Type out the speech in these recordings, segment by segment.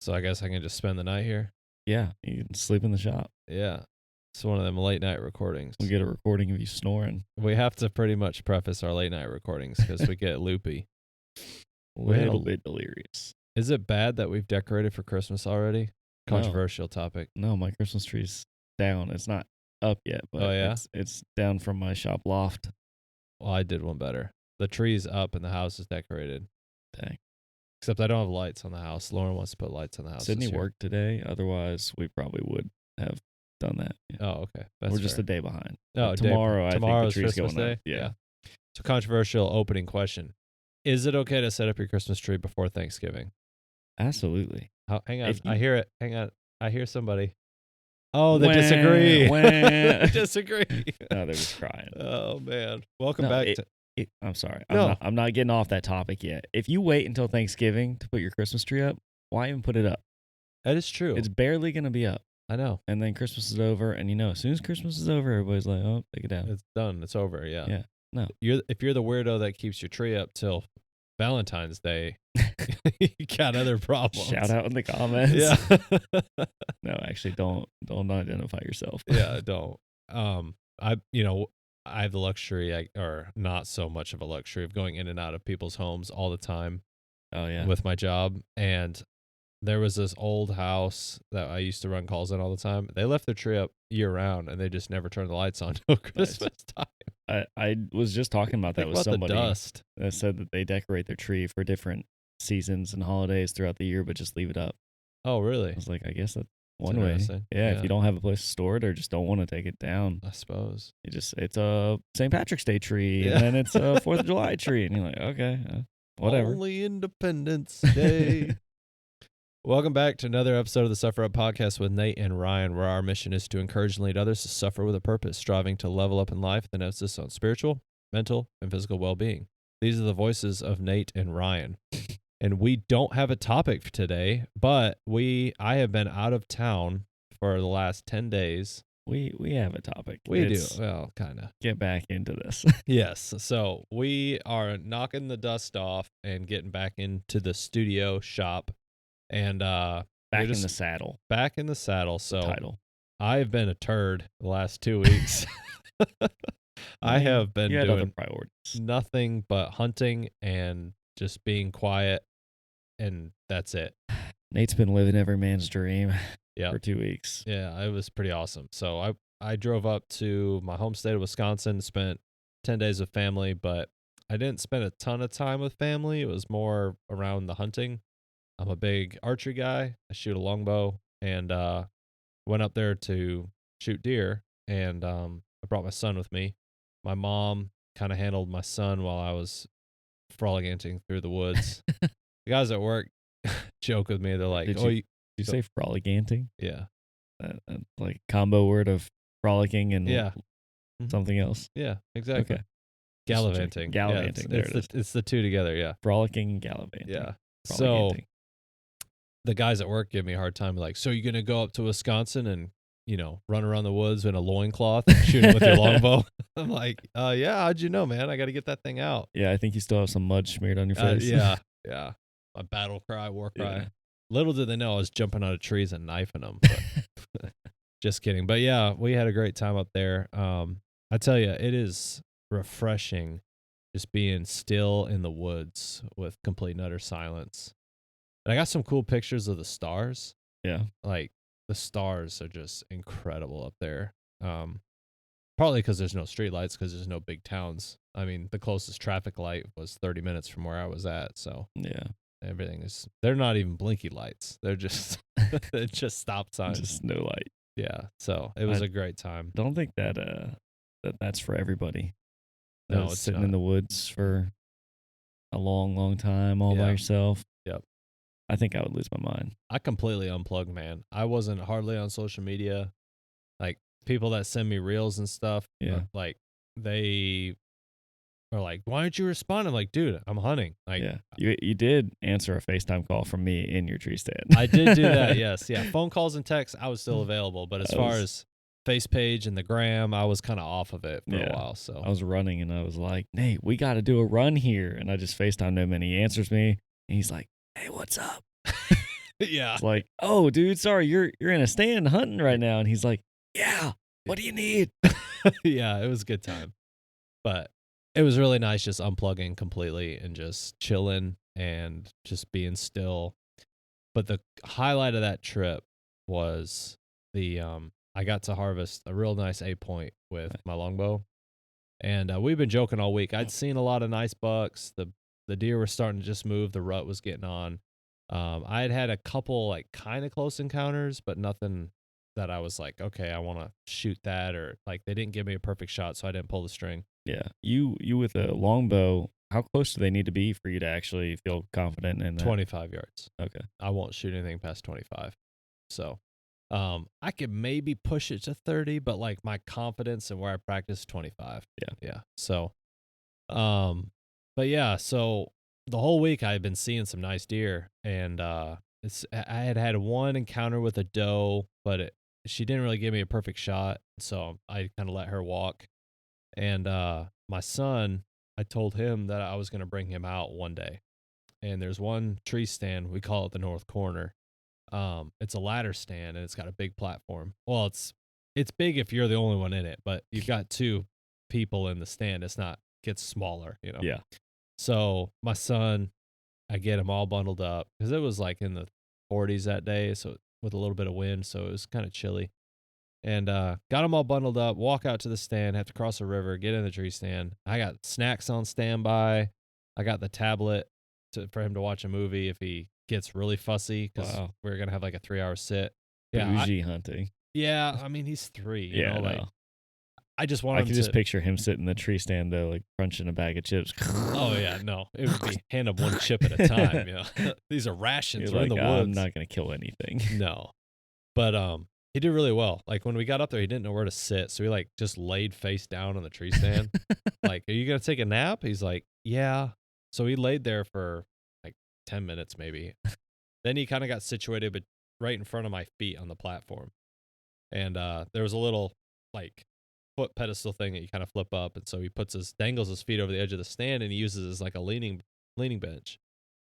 So I guess I can just spend the night here. Yeah, you can sleep in the shop. Yeah. It's one of them late night recordings. We'll get a recording of you snoring. We have to pretty much preface our late night recordings because we get loopy. A little bit delirious. Is it bad that we've decorated for Christmas already? Controversial topic. No, my Christmas tree's down. It's not up yet, but it's down from my shop loft. Well, I did one better. The tree's up and the house is decorated. Dang. Except I don't have lights on the house. Lauren wants to put lights on the house. Sydney worked today. Otherwise, we probably would have done that. Yeah. Oh, okay. We're just a day behind. No, tomorrow, tomorrow's I think the tree's Christmas going Day. up. Yeah. So controversial opening question. Is it okay to set up your Christmas tree before Thanksgiving? Absolutely. Hang on. I hear it. Hang on. I hear somebody. Oh, they disagree. They disagree. No, they're just crying. Oh, man. Welcome back. I'm sorry. No. I'm not getting off that topic yet. If you wait until Thanksgiving to put your Christmas tree up, why even put it up? That is true. It's barely going to be up. I know. And then Christmas is over, and as soon as Christmas is over, everybody's like, oh, take it down. It's done. It's over, yeah. Yeah. No. If you're the weirdo that keeps your tree up till Valentine's Day, you got other problems. Shout out in the comments. Yeah. No, actually, don't identify yourself. Yeah, don't. I have the luxury, or not so much of a luxury, of going in and out of people's homes all the time. Oh yeah. With my job, and there was this old house that I used to run calls in all the time. They left their tree up year round, and they just never turned the lights on until Christmas time. I was just talking about that with somebody dust. that said that they decorate their tree for different seasons and holidays throughout the year, but just leave it up. Oh, really? I was like, I guess that's one way. Yeah, if you don't have a place to store it or just don't want to take it down, I suppose. It's a St. Patrick's Day tree, and then it's a 4th of July tree, and you're like, okay, whatever. Only Independence Day. Welcome back to another episode of the Suffer Up Podcast with Nate and Ryan, where our mission is to encourage and lead others to suffer with a purpose, striving to level up in life with an emphasis on spiritual, mental, and physical well-being. These are the voices of Nate and Ryan. And we don't have a topic for today, but I have been out of town for the last 10 days. We have a topic. We do. Well, kind of. Get back into this. Yes. So we are knocking the dust off and getting back into the studio shop. And back in the saddle. Back in the saddle. So title. I've been a turd the last 2 weeks. I have been doing other priorities. Nothing but hunting and just being quiet, and that's it. Nate's been living every man's dream for 2 weeks. Yeah, it was pretty awesome. So I drove up to my home state of Wisconsin, spent 10 days with family, but I didn't spend a ton of time with family. It was more around the hunting. I'm a big archery guy. I shoot a longbow, and went up there to shoot deer, and I brought my son with me. My mom kind of handled my son while I was frolicking through the woods. The guys at work joke with me. They're like, did you say frolicking? Yeah. Like combo word of frolicking and something else. Yeah, exactly. Okay. Gallivanting. Gallivanting. Yeah, it's the two together, yeah. Frolicking and gallivanting. Yeah. So the guys at work give me a hard time, like, so you're going to go up to Wisconsin and, run around the woods in a loincloth and shooting with your longbow? I'm like, yeah, how'd you know, man? I got to get that thing out. Yeah, I think you still have some mud smeared on your face. Yeah. My battle cry, war cry. Yeah. Little did they know I was jumping out of trees and knifing them. But just kidding. But yeah, we had a great time up there. I tell you, it is refreshing just being still in the woods with complete and utter silence. And I got some cool pictures of the stars. Yeah. Like, the stars are just incredible up there. Partly because there's no street lights, because there's no big towns. I mean, the closest traffic light was 30 minutes from where I was at. So yeah, everything is, they're not even blinky lights. They're just, it's just stop signs. Just no light. Yeah. So it was a great time. Don't think that's for everybody. No, it's sitting not. in the woods for a long, long time all by yourself. Yep. I think I would lose my mind. I completely unplugged, man. I wasn't hardly on social media. Like, people that send me reels and stuff, like, they are like, why aren't you responding? I'm like, dude, I'm hunting. Like, yeah. You did answer a FaceTime call from me in your tree stand. I did do that, yes. Yeah, phone calls and texts, I was still available. But as far as face page and the gram, I was kind of off of it for a while. So I was running, and I was like, Nate, we got to do a run here. And I just FaceTimed him, and he answers me, and he's like, hey, what's up? Yeah. It's like, "Oh, dude, sorry, you're in a stand hunting right now." And he's like, "Yeah, what do you need?" Yeah, it was a good time. But it was really nice just unplugging completely and just chilling and just being still. But the highlight of that trip was I got to harvest a real nice 8 point with my longbow. And we've been joking all week. I'd seen a lot of nice bucks. The deer were starting to just move. The rut was getting on. I had had a couple like kind of close encounters, but nothing that I was like, okay, I want to shoot that, or like they didn't give me a perfect shot, so I didn't pull the string. Yeah. You with a longbow, how close do they need to be for you to actually feel confident in that? 25 yards. Okay. I won't shoot anything past 25. So, I could maybe push it to 30, but like my confidence and where I practice 25. Yeah. Yeah. So, um, but yeah, so the whole week I've been seeing some nice deer, and I had had one encounter with a doe, but she didn't really give me a perfect shot, so I kind of let her walk. And my son, I told him that I was going to bring him out one day, and there's one tree stand, we call it the north corner. It's a ladder stand and it's got a big platform. Well, it's big if you're the only one in it, but you've got two people in the stand. It's not gets smaller, you know. Yeah. So my son, I get him all bundled up because it was like in the 40s that day, so with a little bit of wind, so it was kind of chilly. And got them all bundled up, walk out to the stand, have to cross a river, get in the tree stand. I got snacks on standby. I got the tablet for him to watch a movie if he gets really fussy, because Wow. we're gonna have like a 3 hour sit. Yeah, Bougie hunting. yeah. I mean, he's three. You Yeah, know, like no. I just want I him could just to. picture him sitting in the tree stand though, like crunching a bag of chips. Oh yeah, no, it would be hand him one chip at a time. You know, these are rations. You're We're in like, the I'm woods. not gonna kill anything. No, but he did really well. Like when we got up there, he didn't know where to sit, so he like just laid face down on the tree stand. Like, "Are you gonna take a nap?" He's like, "Yeah." So he laid there for like 10 minutes maybe. Then he kinda got situated, but right in front of my feet on the platform. And, there was a little, like, foot pedestal thing that you kinda flip up, and so he dangles his feet over the edge of the stand, and he uses it as like a leaning bench.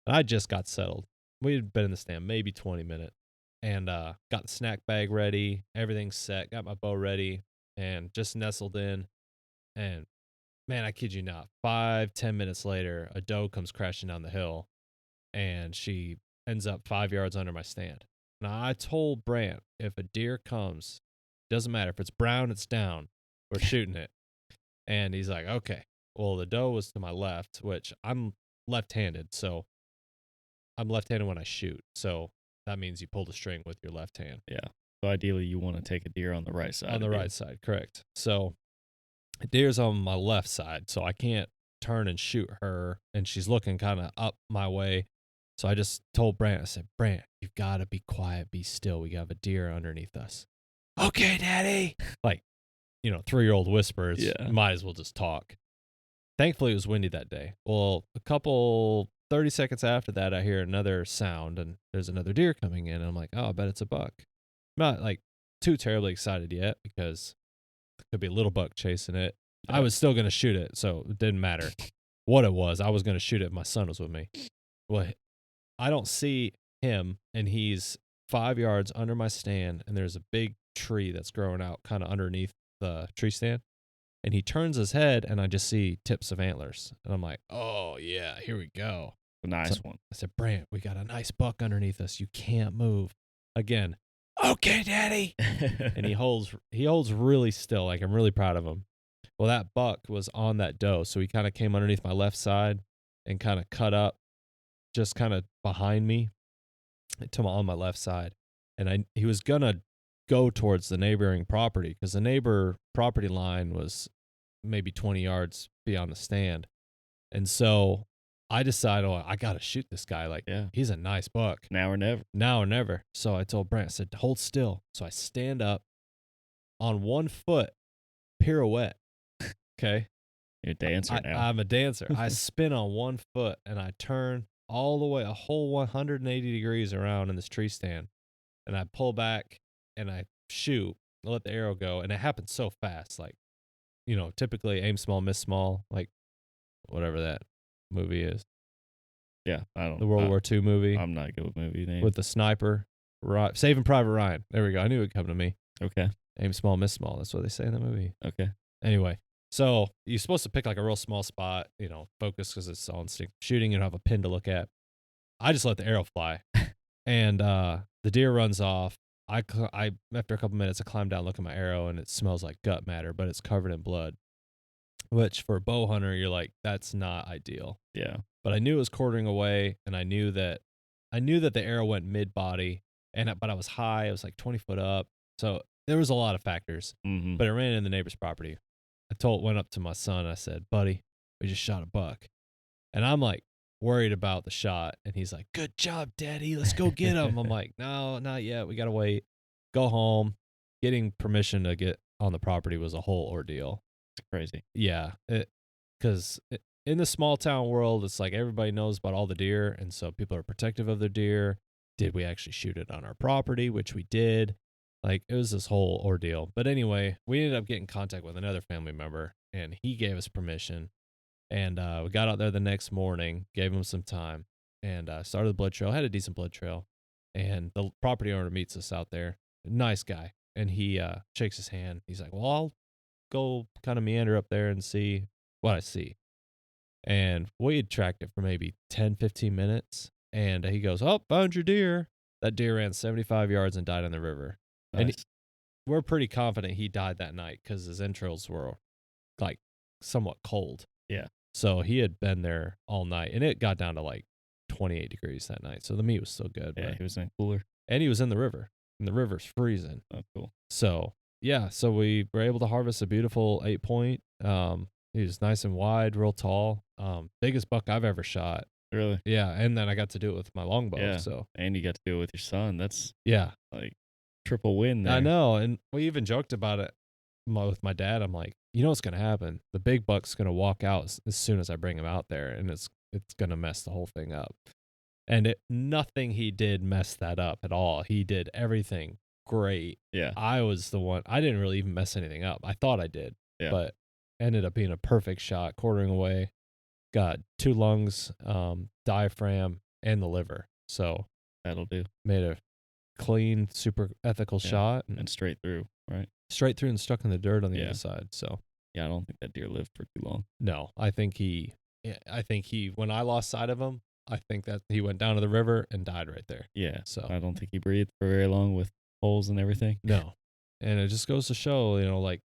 And I just got settled. We'd been in the stand maybe 20 minutes, and, got the snack bag ready, everything's set, got my bow ready, and just nestled in, and man, I kid you not, 5, 10 minutes later, a doe comes crashing down the hill, and she ends up 5 yards under my stand. Now, I told Brant, if a deer comes, doesn't matter. If it's brown, it's down. We're shooting it. And he's like, okay. Well, the doe was to my left, which I'm left handed. So I'm left handed when I shoot. So that means you pull the string with your left hand. Yeah. So ideally, you want to take a deer on the right side. On the of you. right side, correct. So deer's on my left side, so I can't turn and shoot her, and she's looking kind of up my way. So I just told Brant, I said, Brant, you've got to be quiet, be still. We have a deer underneath us. Okay, Daddy. Like, 3-year-old whispers. Yeah. Might as well just talk. Thankfully, it was windy that day. Well, a couple 30 seconds after that, I hear another sound, and there's another deer coming in. And I'm like, oh, I bet it's a buck. I'm not like too terribly excited yet because could be a little buck chasing it. Yeah. I was still going to shoot it, so it didn't matter what it was. I was going to shoot it if my son was with me. Well, I don't see him, and he's 5 yards under my stand, and there's a big tree that's growing out kind of underneath the tree stand. And he turns his head, and I just see tips of antlers. And I'm like, oh, yeah, here we go. A nice So one. I said, Brant, we got a nice buck underneath us. You can't move. Again, okay, Daddy. And he holds really still. Like, I'm really proud of him. Well, that buck was on that doe, so he kind of came underneath my left side and kind of cut up just kind of behind me on my left side. And he was gonna go towards the neighboring property because the neighbor property line was maybe 20 yards beyond the stand. And so I decided, oh, I gotta shoot this guy. Like, Yeah. he's a nice buck. Now or never. Now or never. So I told Brant, I said, hold still. So I stand up on one foot, pirouette. Okay. You're a dancer now. I'm a dancer. I spin on one foot and I turn all the way, a whole 180 degrees around in this tree stand. And I pull back and I shoot, I let the arrow go. And it happens so fast. Like, typically aim small, miss small, like whatever that movie is. Yeah, I don't. the World War II movie I'm not good with movie names. with the sniper. Saving Private Ryan. There we go. I knew it'd come to me. Okay. Aim small, miss small. That's what they say in the movie. Okay. Anyway, so you're supposed to pick like a real small spot, focus because it's all instinct shooting. You don't have a pin to look at. I just let the arrow fly, and the deer runs off. I after a couple minutes, I climb down, look at my arrow, and it smells like gut matter, but it's covered in blood. Which for a bow hunter, you're like, that's not ideal. Yeah. But I knew it was quartering away, and I knew that the arrow went mid body, but I was high. I was like 20 foot up, so there was a lot of factors. Mm-hmm. But it ran in the neighbor's property. Went up to my son. I said, "Buddy, we just shot a buck," and I'm like worried about the shot, and he's like, "Good job, Daddy. Let's go get him." I'm like, "No, not yet. We gotta wait. Go home." Getting permission to get on the property was a whole ordeal. It's crazy. Yeah, because in the small town world, it's like everybody knows about all the deer, and so people are protective of their deer. Did we actually shoot it on our property? Which we did. Like, it was this whole ordeal. But anyway, we ended up getting in contact with another family member, and he gave us permission. And we got out there the next morning, gave him some time, and started the blood trail. Had a decent blood trail, and the property owner meets us out there. Nice guy, and he shakes his hand. He's like, "Well, I'll go kind of meander up there and see what I see." And we had tracked it for maybe 10, 15 minutes. And he goes, "Oh, found your deer." That deer ran 75 yards and died in the river. And Nice. we're pretty confident he died that night because his entrails were like somewhat cold. Yeah. So he had been there all night, and it got down to like 28 degrees that night. So the meat was still good. Yeah, But, he was in a cooler. and he was in the river, and the river's freezing. Oh, cool. So yeah, so we were able to harvest a beautiful 8-point. He was nice and wide, real tall. Biggest buck I've ever shot. Really? Yeah, and then I got to do it with my longbow. Yeah. So And you got to do it with your son. That's yeah, like triple win there. I know, and we even joked about it with my dad. I'm like, you know what's gonna happen? The big buck's gonna walk out as soon as I bring him out there, and it's gonna mess the whole thing up. And nothing he did messed that up at all. He did everything great. Yeah. I was the one. I didn't really even mess anything up. I thought I did, Yeah. but ended up being a perfect shot, quartering away. Got 2 lungs, diaphragm, and the liver. So That'll do. made a clean, super ethical Yeah. shot, And straight through, right? straight through and stuck in the dirt on the Yeah. other side. So Yeah, I don't think that deer lived for too long. no, I think he. When I lost sight of him, I think that he went down to the river and died right there. Yeah. So I don't think he breathed for very long with holes and everything. no, and it just goes to show, like,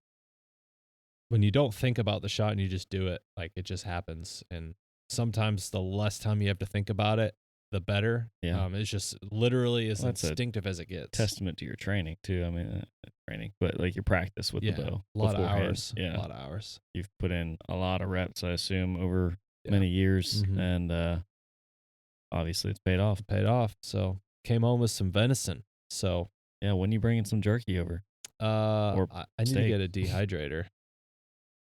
when you don't think about the shot and you just do it, like, it just happens. And sometimes the less time you have to think about it, the better. Yeah. It's just literally as Well, that's a instinctive as it gets. Testament to your training too. I mean, training, but like your practice with Yeah, the bow. a lot of beforehand. hours. Yeah. A lot of hours. You've put in a lot of reps, I assume, over Yeah. many years, Mhm. and obviously it's paid off. Paid off. So came home with some venison. So Yeah, when you bringing some jerky over, Or I need to steak. get a dehydrator.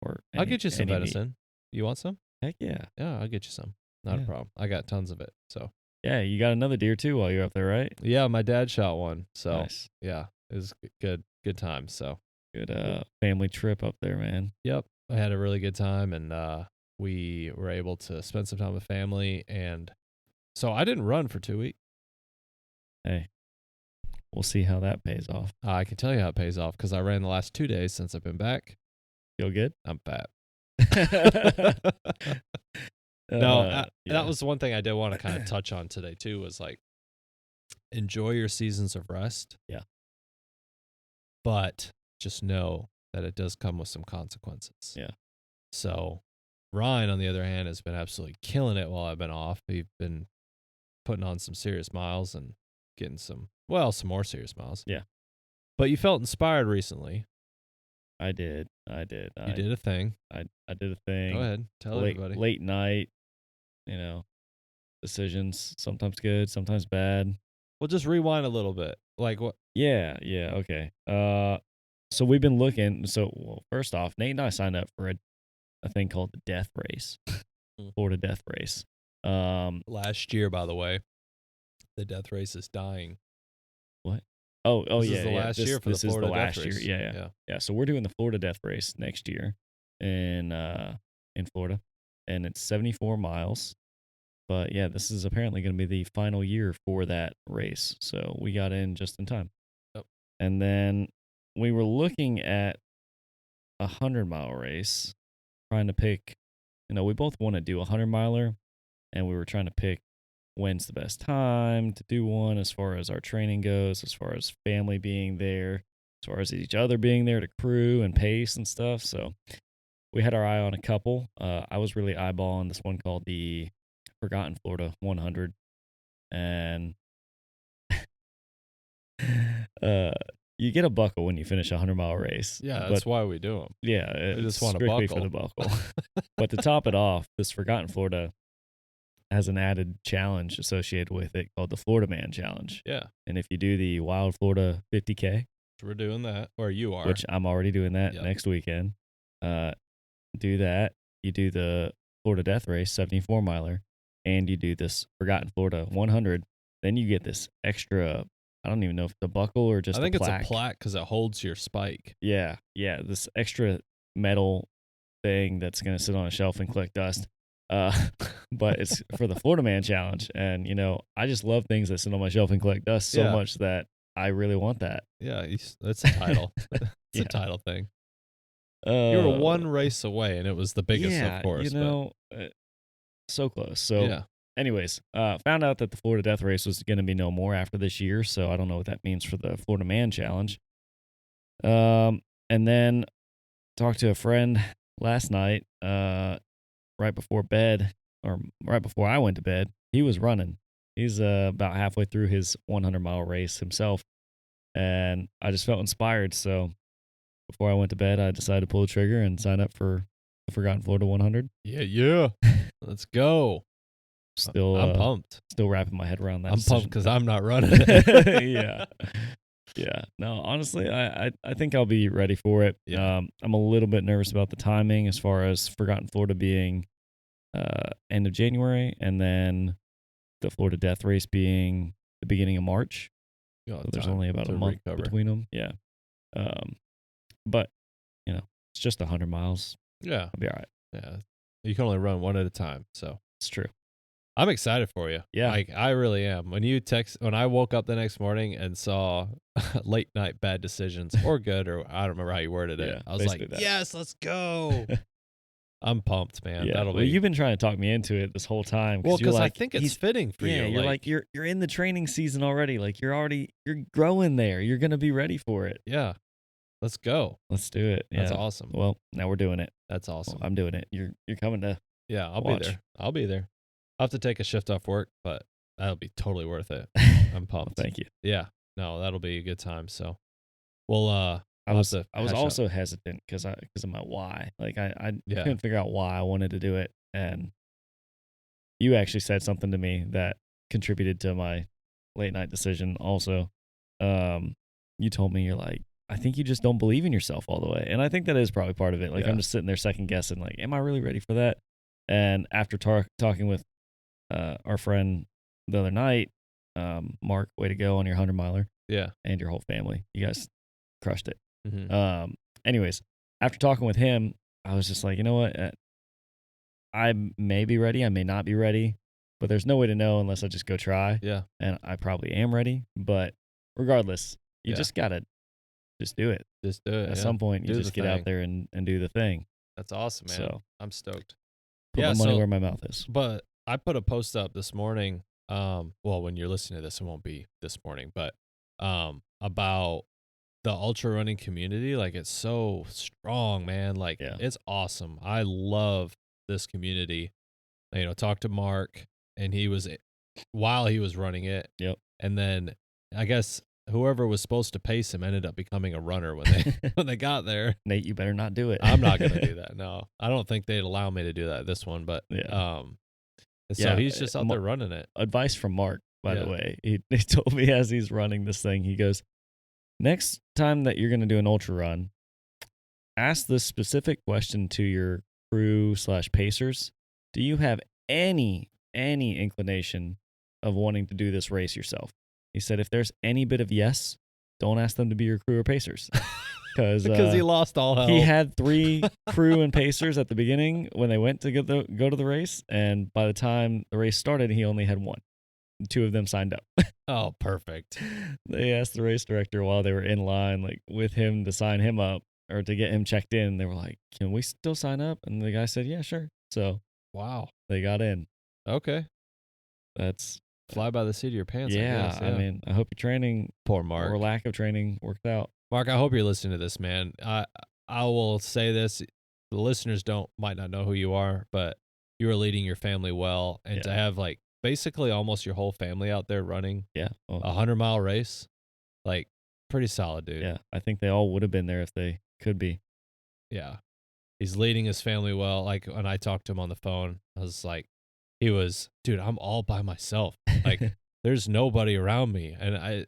or I'll get you some any meat. venison. You want some? Heck yeah, Yeah, I'll get you some. Not a Yeah. problem. I got tons of it. So yeah. You got another deer too while you're up there, right? yeah, my dad shot one. So Nice, yeah, it was good time. So good family trip up there, man. yep, I had a really good time, and we were able to spend some time with family. And so I didn't run for 2 weeks. Hey, we'll see how that pays off. I can tell you how it pays off because I ran the last 2 days since I've been back. Feel good? I'm fat. Yeah. That was one thing I did want to kind of touch on today too. Was like, enjoy your seasons of rest. Yeah. But just know that it does come with some consequences. Yeah. So Ryan, on the other hand, has been absolutely killing it while I've been off. He's been putting on some serious miles and getting some more serious miles. Yeah. But you felt inspired recently. I did. You did a thing. I did a thing. Go ahead. Tell everybody. Late night, decisions, sometimes good, sometimes bad. Well, just rewind a little bit. Like what? Yeah, okay. So we've been looking. So, first off, Nate and I signed up for a thing called the Death Race, Florida Death Race. Last year, by the way, the death race is dying. What? Oh, This yeah. is the yeah. last year for this the is Florida the Death last Race. year. Yeah. So we're doing the Florida Death Race next year in Florida, and it's 74 miles. But yeah, this is apparently going to be the final year for that race. So we got in just in time. Yep. And then we were looking at a 100-mile race, trying to pick, we both want to do a 100-miler, and we were trying to pick when's the best time to do one as far as our training goes, as far as family being there, as far as each other being there to crew and pace and stuff. So we had our eye on a couple. I was really eyeballing this one called the Forgotten Florida 100. And you get a buckle when you finish a 100-mile race. Yeah, but that's why we do them. yeah, We it's just want a strictly for buckle. the buckle. But to top it off, this Forgotten Florida has an added challenge associated with it called the Florida Man Challenge. Yeah, And if you do the Wild Florida 50K, we're doing that, or you are. which I'm already doing that Yep. next weekend, do that. You do the Florida Death Race 74-miler, and you do this Forgotten Florida 100. Then you get this extra, I don't even know if it's a buckle or just I think a plaque. it's a plaque because it holds your spike. Yeah, this extra metal thing that's going to sit on a shelf and collect dust. But it's for the Florida Man Challenge. And, I just love things that sit on my shelf and collect dust so Yeah. much that I really want that. Yeah, it's a title. It's Yeah. a title thing. You were one Uh, race away, and it was the biggest, yeah, of course. so close. So, yeah, anyways, found out that the Florida Death Race was going to be no more after this year. So I don't know what that means for the Florida Man Challenge. And then talked to a friend last night, right before bed, or right before I went to bed. He was running. He's about halfway through his 100-mile race himself, and I just felt inspired. So before I went to bed, I decided to pull the trigger and sign up for the Forgotten Florida 100. yeah. Let's go. Still, I'm pumped. Still wrapping my head around that. I'm decision. pumped because I'm not running it. Yeah. No, honestly, I think I'll be ready for it. Yeah. I'm a little bit nervous about the timing as far as Forgotten Florida being end of January, and then the Florida Death Race being the beginning of March. So there's only about a month between them. Yeah. But it's just 100 miles. Yeah, I'll be all right. yeah. You can only run one at a time, so It's true. I'm excited for you. Yeah. Like, I really am. When I woke up the next morning and saw late night bad decisions, or good, or I don't remember how you worded it. Yeah, I was like, basically that. yes, let's go. I'm pumped, man. Yeah. That'll Well, be. you've been trying to talk me into it this whole time. Well, because you're I like, think it's fitting for you. Yeah, you're like you're in the training season already. Like you're growing there. You're gonna be ready for it. yeah, let's go. Let's do it. Yeah. That's awesome. Well, now we're doing it. That's awesome. Well, I'm doing it. You're coming to. Yeah, I'll watch. be there. I'll be there. I'll have to take a shift off work, but that'll be totally worth it. I'm pumped. Thank you. Yeah, no, that'll be a good time. So, well, I was hash also hesitant because of my why. Like I Yeah. couldn't figure out why I wanted to do it, and you actually said something to me that contributed to my late night decision. Also, you told me, you're like, I think you just don't believe in yourself all the way, and I think that is probably part of it. Like Yeah. I'm just sitting there second guessing, like, am I really ready for that? And after talking with our friend the other night, Mark, way to go on your 100-miler, Yeah. and your whole family. You guys crushed it. Mm-hmm. Anyways, after talking with him, I was just like, you know what? I may be ready. I may not be ready, but there's no way to know unless I just go try. Yeah. And I probably am ready. But regardless, you Yeah. just got to just do it. Just do it. At yeah. some point, you Do just the get out thing. there and do the thing. That's awesome, man. So I'm stoked. put my money where my mouth is. But I put a post up this morning. Well, when you're listening to this, it won't be this morning, but about the ultra running community. Like, it's so strong, man. Like, Yeah. it's awesome. I love this community. Talk to Mark, and while he was running it. Yep. And then I guess whoever was supposed to pace him ended up becoming a runner when they got there. Nate, you better not do it. I'm not gonna do that. No, I don't think they'd allow me to do that this one. But Yeah. and so he's just out there running it. Advice from Mark, by the Yeah. way. He told me as he's running this thing, he goes, next time that you're going to do an ultra run, ask this specific question to your crew/pacers. Do you have any inclination of wanting to do this race yourself? He said, if there's any bit of yes, don't ask them to be your crew or pacers. because Because he lost all he help. had 3 crew and pacers at the beginning when they went to go to the race, and by the time the race started, he only had 1. 2 of them signed up. Oh, perfect. They asked the race director while they were in line, like, with him to sign him up or to get him checked in. They were like, "Can we still sign up?" And the guy said, "Yeah, sure." So, Wow. they got in. Okay. That's Fly by the seat of your pants, I yeah, guess. I Yeah. mean, I hope your training Poor or Mark. lack of training worked out. Mark, I hope you're listening to this, man. I will say this: the listeners might not know who you are, but you are leading your family well, and to Yeah. have like basically almost your whole family out there running Yeah. Well, a 100-mile race, like pretty solid, dude. yeah, I think they all would have been there if they could be. Yeah, he's leading his family well. Like when I talked to him on the phone, I was like, dude, I'm all by myself. Like there's nobody around me, and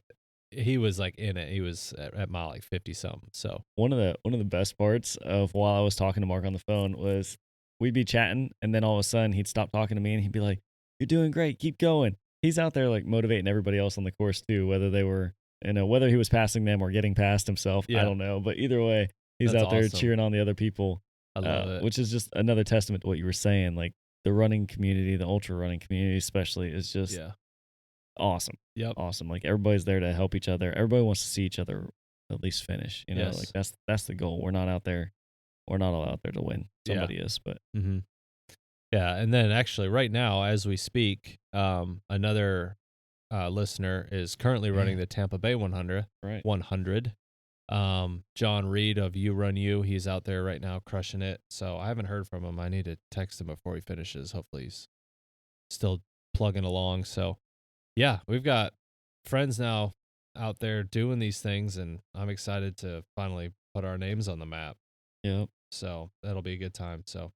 he was like in it. He was at mile like 50 something. So One of the best parts of while I was talking to Mark on the phone was we'd be chatting and then all of a sudden he'd stop talking to me and he'd be like, "You're doing great, keep going." He's out there like motivating everybody else on the course too, whether they were whether he was passing them or getting past himself, I yeah, don't know. But either way, he's that's out there awesome. cheering on the other people, I love it. which is just another testament to what you were saying. Like the running community, the ultra running community especially, is just Yeah. awesome. Yep. Awesome. Like everybody's there to help each other. Everybody wants to see each other at least finish. Like Yes. that's the goal. We're not out there. We're not all out there to win. Yeah. Somebody is, but Mm-hmm. Yeah, and then actually, right now, as we speak, another listener is currently running yeah, the Tampa Bay 100. right. 100. John Reed of You Run You, he's out there right now crushing it. So I haven't heard from him. I need to text him before he finishes. Hopefully, he's still plugging along. So yeah, we've got friends now out there doing these things, and I'm excited to finally put our names on the map. Yep. So that'll be a good time. So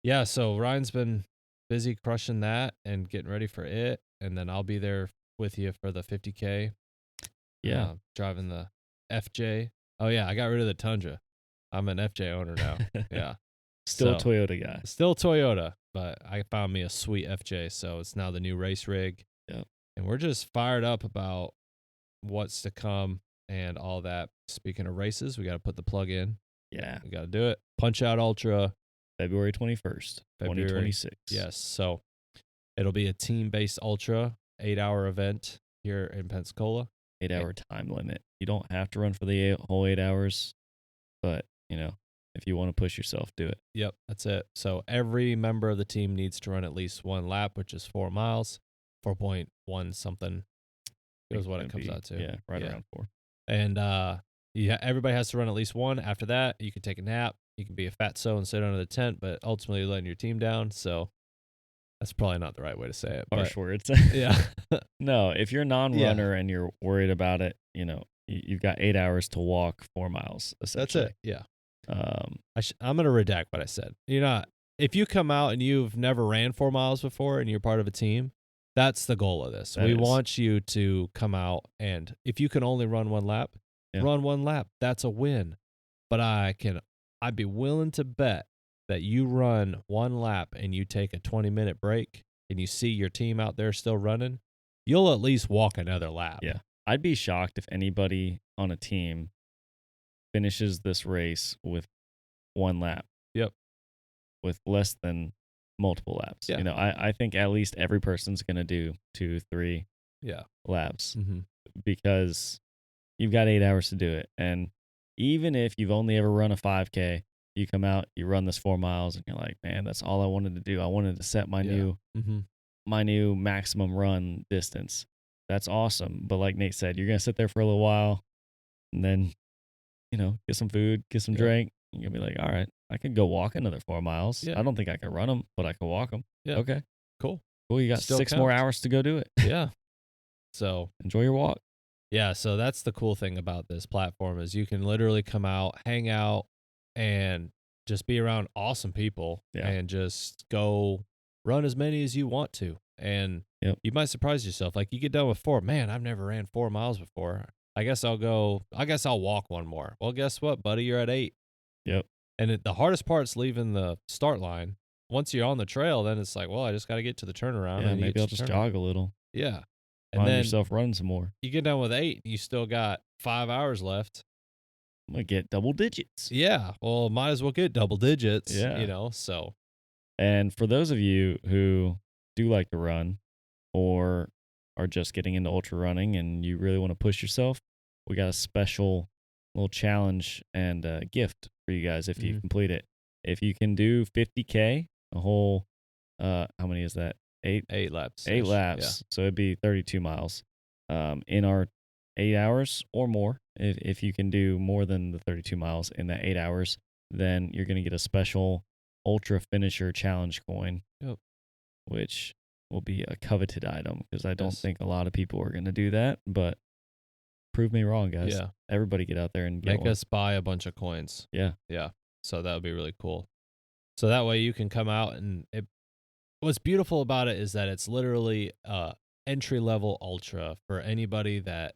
yeah, so Ryan's been busy crushing that and getting ready for it, and then I'll be there with you for the 50K, Yeah. driving the FJ. Oh yeah, I got rid of the Tundra. I'm an FJ owner now. Yeah, Still a so Toyota guy. still Toyota, but I found me a sweet FJ, so it's now the new race rig, Yep. and we're just fired up about what's to come and all that. Speaking of races, we got to put the plug in. Yeah. We got to do it. Punch Out Ultra, February 21st, February. 2026. Yes, so it'll be a team-based ultra, 8-hour event here in Pensacola. 8-hour time limit. You don't have to run for the whole 8 hours, but if you want to push yourself, do it. Yep, that's it. So every member of the team needs to run at least one lap, which is 4 miles, 4.1 something I think is what it's it gonna comes be, out to. yeah, right around 4. And everybody has to run at least one. After that, you can take a nap. You can be a fatso and sit under the tent, but ultimately you're letting your team down. So that's probably not the right way to say it. But Harsh words. yeah. No, if you're a Yeah. non-runner and you're worried about it, you've got 8 hours to walk 4 miles, That's essentially. it. Yeah. Um, I'm going to redact what I said. If you come out and you've never ran 4 miles before and you're part of a team, that's the goal of this. That We is. want you to come out, and if you can only run one lap, Yeah. run one lap. That's a win. But I'd be willing to bet that you run one lap and you take a 20-minute break and you see your team out there still running, you'll at least walk another lap. Yeah. I'd be shocked if anybody on a team finishes this race with one lap. Yep. With less than multiple laps. Yeah. I think at least every person's going to do 2, 3 Yeah. laps Mm-hmm. because you've got 8 hours to do it. And even if you've only ever run a 5K, you come out, you run this 4 miles, and you're like, man, that's all I wanted to do. I wanted to set my Mm-hmm. new maximum run distance. That's awesome. But like Nate said, you're going to sit there for a little while and then, get some food, get some drink. You're going to be like, all right, I could go walk another 4 miles. Yeah. I don't think I can run them, but I can walk them. Yeah. Okay. Cool. Cool. You got Still 6 more counts. hours to go do it. Yeah. So Enjoy your walk. yeah, so that's the cool thing about this platform is you can literally come out, hang out, and just be around awesome people and just go run as many as you want to. And you might surprise yourself. Like you get done with 4, man, I've never ran 4 miles before. I guess I'll walk one more. Well, guess what, buddy? You're at 8. Yep. And the hardest part's leaving the start line. Once you're on the trail, then it's like, well, I just got to get to the turnaround. Yeah, and maybe I'll just jog a little. Yeah. And Find then yourself running some more. you get done with 8, and you still got 5 hours left. I'm gonna get double digits. Yeah, well, might as well get double digits, Yeah. so And for those of you who do like to run or are just getting into ultra running and you really want to push yourself, we got a special little challenge and gift for you guys if you mhm, complete it. If you can do 50K, a whole, how many is that? Eight, 8 laps eight ish. Yeah. laps. So it'd be 32 miles in our 8 hours or more. If you can do more than the 32 miles in that 8 hours, then you're going to get a special ultra finisher challenge coin, Yep. which will be a coveted item because I don't Yes. think a lot of people are going to do that. But prove me wrong, guys. Yeah. Everybody get out there and get Make one. us buy a bunch of coins. Yeah. Yeah. So that would be really cool. So that way you can come out and what's beautiful about it is that it's literally entry level ultra for anybody that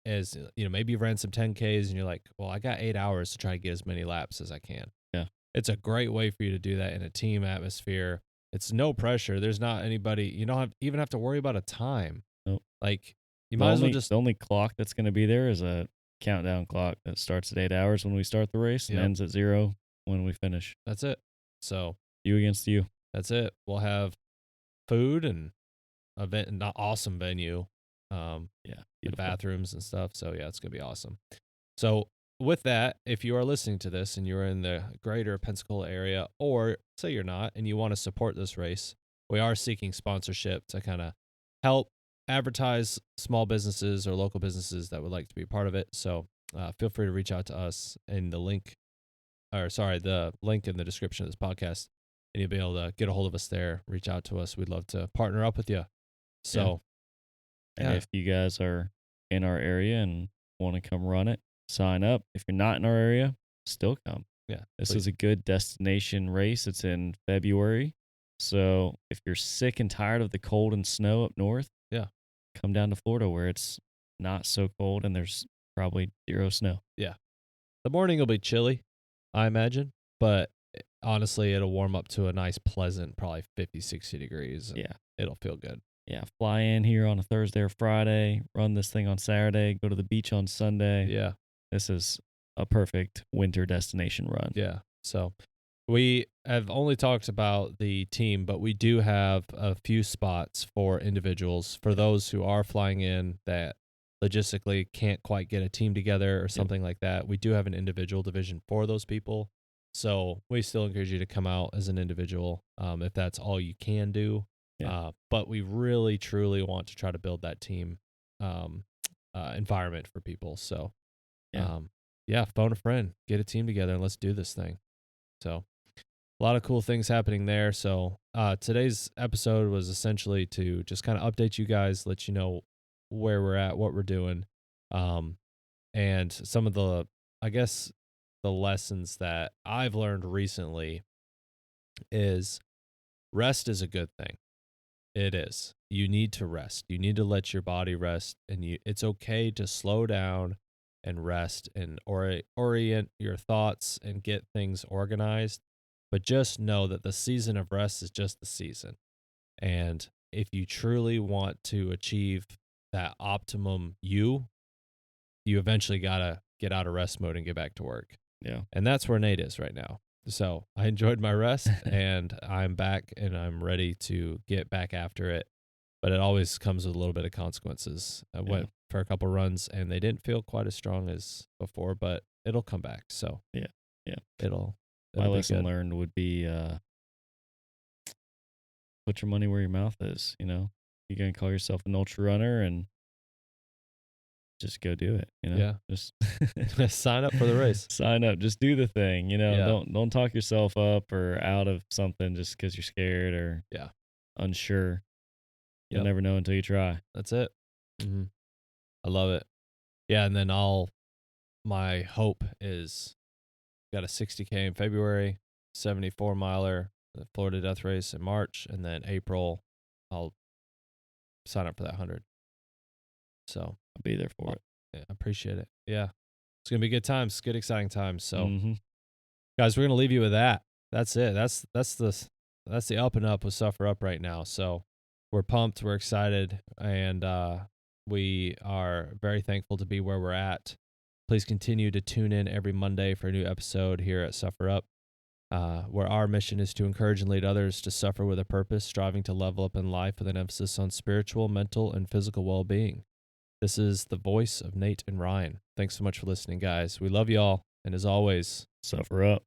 is maybe you've ran some 10Ks and you're like, well, I got 8 hours to try to get as many laps as I can. Yeah. It's a great way for you to do that in a team atmosphere. It's no pressure. There's not anybody. You don't even have to worry about a time. Nope. Like you The might as well only just the only clock that's going to be there is a countdown clock that starts at 8 hours when we start the race and yep. ends at 0 when we finish. That's it. So You against you. that's it. We'll have food and not awesome venue, Yeah. and Beautiful. bathrooms and stuff. So yeah, it's gonna be awesome. So with that, if you are listening to this and you're in the greater Pensacola area, or say you're not and you want to support this race, we are seeking sponsorship to kind of help advertise small businesses or local businesses that would like to be part of it. So feel free to reach out to us in the link in the description of this podcast, and you'll be able to get a hold of us there. Reach out to us. We'd love to partner up with you. Yeah. So And yeah, if you guys are in our area and want to come run it, sign up. If you're not in our area, still come. yeah, This is please. a good destination race. It's in February. So if you're sick and tired of the cold and snow up north, Yeah, come down to Florida where it's not so cold and there's probably zero snow. yeah. The morning will be chilly, I imagine, but honestly, it'll warm up to a nice, pleasant, probably 50, 60 degrees, and Yeah. it'll feel good. Yeah. Fly in here on a Thursday or Friday, run this thing on Saturday, go to the beach on Sunday. Yeah, This is a perfect winter destination run. yeah. So we have only talked about the team, but we do have a few spots for individuals for those who are flying in that logistically can't quite get a team together or Yep. something like that. We do have an individual division for those people. So we still encourage you to come out as an individual if that's all you can do. Yeah. But we really, truly want to try to build that team um, environment for people. So, Yeah. um, yeah, phone a friend, get a team together, and let's do this thing. So, a lot of cool things happening there. So, today's episode was essentially to just kind of update you guys, let you know where we're at, what we're doing, um, and some of the, I guess, the lessons that I've learned recently is rest is a good thing. It is. You need to rest. You need to let your body rest, and it's okay to slow down and rest and orient your thoughts and get things organized. But just know that the season of rest is just the season. And if you truly want to achieve that optimum you eventually got to get out of rest mode and get back to work. Yeah. And that's where Nate is right now. So I enjoyed my rest and I'm back and I'm ready to get back after it. But it always comes with a little bit of consequences. I Yeah. went for a couple runs and they didn't feel quite as strong as before, but it'll come back. So Yeah. Yeah. it'll My it'll be lesson good. learned would be put your money where your mouth is. You're going to call yourself an ultra runner and just go do it. Yeah. Just Sign up for the race. sign up. Just do the thing. Yeah. Don't talk yourself up or out of something just because you're scared or Yeah. unsure. You'll Yep. never know until you try. That's it. I love it. Yeah. And then my hope is got a 60K in February, 74 miler, the Florida Death Race in March, and then April, I'll sign up for that 100. So I'll be there for it. yeah, I appreciate it. Yeah, it's gonna be good times, good exciting times. So Mm-hmm. guys, we're gonna leave you with that. That's it. That's the up and up with Suffer Up right now. So we're pumped, we're excited, and we are very thankful to be where we're at. Please continue to tune in every Monday for a new episode here at Suffer Up, where our mission is to encourage and lead others to suffer with a purpose, striving to level up in life with an emphasis on spiritual, mental, and physical well being. This is the voice of Nate and Ryan. Thanks so much for listening, guys. We love y'all. And as always, Suffer up.